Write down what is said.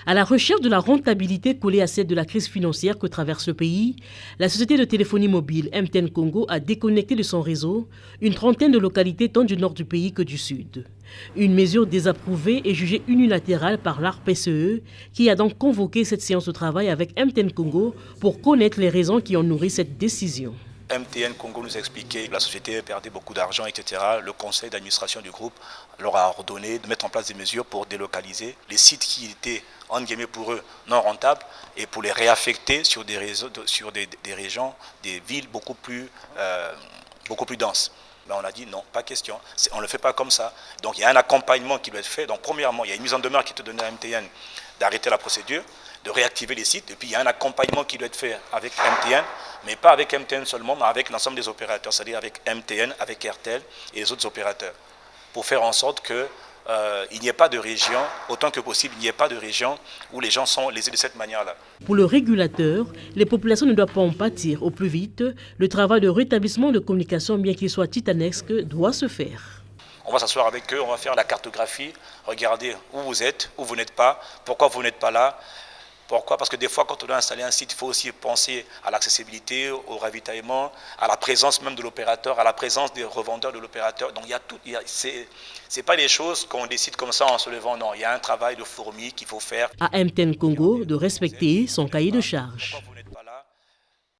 À la recherche de la rentabilité collée à celle de la crise financière que traverse le pays, la société de téléphonie mobile MTN Congo a déconnecté de son réseau une trentaine de localités tant du nord du pays que du sud. Une mesure désapprouvée et jugée unilatérale par l'ARPCE qui a donc convoqué cette séance de travail avec MTN Congo pour connaître les raisons qui ont nourri cette décision. MTN Congo nous a expliqué que la société perdait beaucoup d'argent, etc. Le conseil d'administration du groupe leur a ordonné de mettre en place des mesures pour délocaliser les sites qui étaient, entre guillemets, pour eux non rentables et pour les réaffecter sur des régions, des villes beaucoup plus denses. Mais on a dit non, pas question, on ne le fait pas comme ça. Donc il y a un accompagnement qui doit être fait. Donc premièrement, il y a une mise en demeure qui est donnée à MTN d'arrêter la procédure, de réactiver les sites. Et puis il y a un accompagnement qui doit être fait avec MTN, mais pas avec MTN seulement, mais avec l'ensemble des opérateurs, c'est-à-dire avec MTN, avec RTL et les autres opérateurs, pour faire en sorte que il n'y ait pas de région, autant que possible, il n'y ait pas de région où les gens sont lésés de cette manière-là. Pour le régulateur, les populations ne doivent pas en pâtir au plus vite. Le travail de rétablissement de communication, bien qu'il soit titanesque, doit se faire. On va s'asseoir avec eux, on va faire la cartographie, regarder où vous êtes, où vous n'êtes pas, pourquoi vous n'êtes pas là. Pourquoi? Parce que des fois, quand on doit installer un site, il faut aussi penser à l'accessibilité, au ravitaillement, à la présence même de l'opérateur, à la présence des revendeurs de l'opérateur. Donc, il y a tout. C'est pas des choses qu'on décide comme ça en se levant. Non, il y a un travail de fourmi qu'il faut faire. À MTN Congo de respecter son cahier de charges.